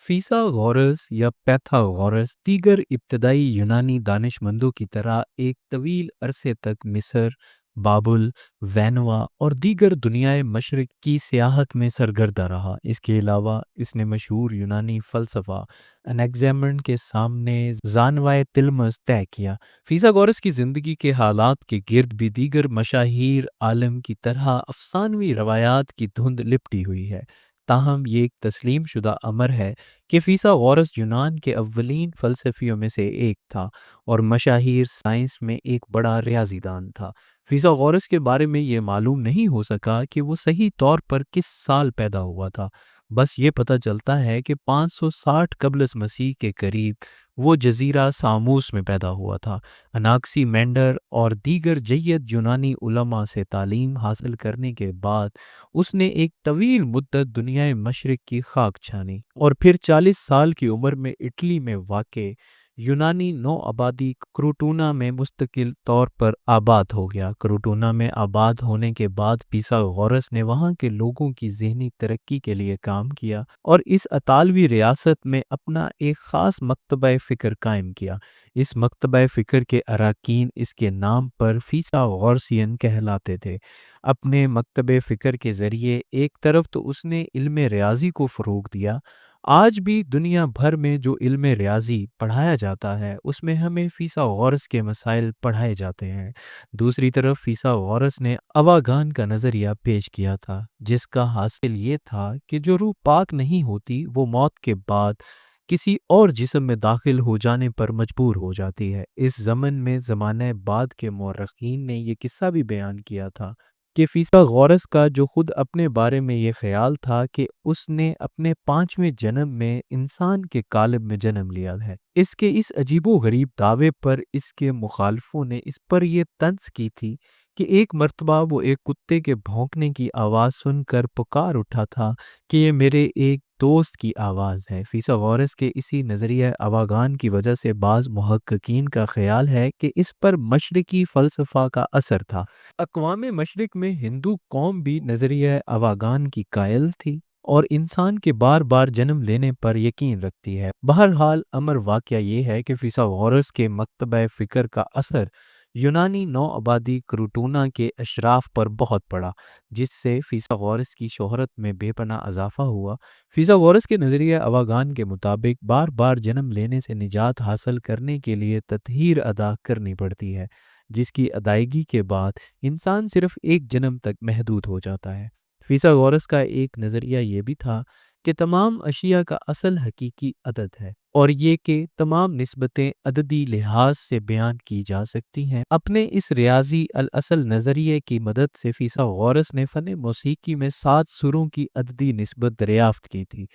फीसागोरस या पैथागोरस दीगर इब्तदाई यूनानी दानिशमंदों की तरह एक तवील अरसे तक मिस्र, बाबुल, वैनवा और दीगर दुनियाए मशरिक की सियाहत में सरगर्दा रहा। इसके अलावा इसने मशहूर यूनानी फ़लसफ़ा एनेक्ज़ैमन के सामने ज़ानवाए तिलमस तय किया। फीसागोरस की ज़िंदगी के हालात के गिर्द भी दीगर मशाहीर आलम की तरह अफसानवी रवायात की धुंध लिपटी हुई है। ताहम ये एक तस्लीम शुदा अमर है कि फीसागोरस यूनान के अव्वलीन फ़लसफ़ियों में से एक था और मशाहीर साइंस में एक बड़ा रियाज़ीदान था। फीसागोरस के बारे में ये मालूम नहीं हो सका कि वो सही तौर पर किस साल पैदा हुआ था। बस ये पता चलता है कि 560 कबल मसीह के करीब वो जजीरा सामूस में पैदा हुआ था। अनाक्सी मेंडर और दीगर जय्यद यूनानी उलमा से तालीम हासिल करने के बाद उसने एक तवील मुद्दत दुनियाए मशरिक की खाक छानी और फिर 40 साल की उम्र में इटली में वाक़े यूनानी नौ आबादी क्रूटूना में मुस्तकिल तौर पर आबाद हो गया। क्रूटूना में आबाद होने के बाद फीसागोरस ने वहाँ के लोगों की ज़हनी तरक्की के लिए काम किया और इस अतालवी रियासत में अपना एक ख़ास मकतबा फ़िक्र कायम किया। इस मकतबा फ़िक्र के अरकान इसके नाम पर फीसागोरसियन कहलाते थे। अपने मकतबे फ़िक्र के ज़रिए एक तरफ तो उसने इल्म रियाज़ी को फ़रोग़ दिया। आज भी दुनिया भर में जो इल्म रियाज़ी पढ़ाया जाता है उसमें हमें फीसागोरस के मसाइल पढ़ाए जाते हैं। दूसरी तरफ फीसागोरस ने अवागान का नज़रिया पेश किया था जिसका हासिल ये था कि जो रूह पाक नहीं होती वो मौत के बाद किसी और जिस्म में दाखिल हो जाने पर मजबूर हो जाती है। इस ज़मन में ज़माने बाद के मौरख़ीन ने ये किस्सा भी बयान किया था कि फीसागोरस का जो खुद अपने बारे में ये ख्याल था कि उसने अपने 5वें जन्म में इंसान के कालिब में जन्म लिया है। इसके इस अजीबो गरीब दावे पर इसके मुखालफों ने इस पर यह तंज की थी कि एक मर्तबा वो एक कुत्ते के भौंकने की आवाज़ सुनकर पुकार उठा था कि ये मेरे एक दोस्त की आवाज़ है। फीसागोरस के इसी नज़रिया अवागान की वजह से बाज़ मुहक्किकीन का ख्याल है कि इस पर मशरिकी फ़लसफ़ा का असर था। अक़वाम मशरिक में हिंदू कौम भी नज़रिया अवागान की कायल थी और इंसान के बार बार जन्म लेने पर यकीन रखती है। बहरहाल अमर वाक़या ये है कि फीसागोरस के मकतबा फ़िक्र का असर यूनानी नौ आबादी क्रूटूना के अशराफ पर बहुत पड़ा जिससे फीसागोरस की शोहरत में बेपना इजाफा हुआ। फीसागोरस के नज़रिया अवागान के मुताबिक बार बार जन्म लेने से निजात हासिल करने के लिए तत्हीर अदा करनी पड़ती है जिसकी अदायगी के बाद इंसान सिर्फ एक जन्म तक महदूद हो जाता है। फीसागोरस का एक नज़रिया ये भी था कि तमाम अशिया का असल हकीकी अदद है और ये कि तमाम निस्बतें अददी लिहाज से बयान की जा सकती हैं। अपने इस रियाजी अल असल नज़रिए की मदद से फीसागोरस ने फ़न मौसीकी में 7 सुरों की अददी निस्बत दरियाफ्त की थी।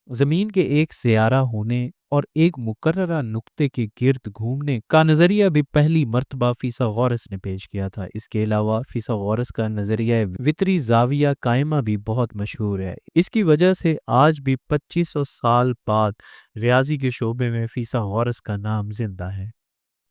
ज़मीन के एक सियारा होने और एक मुकर्ररा नुक्ते के गिर्द घूमने का नज़रिया भी पहली मर्तबा फीसागोरस ने पेश किया था। इसके अलावा फीसागोरस का नज़रिया वितरी ज़ाविया कायमा भी बहुत मशहूर है। इसकी वजह से आज भी 2500 साल बाद रियाजी के शोबे में फीसागोरस का नाम जिंदा है।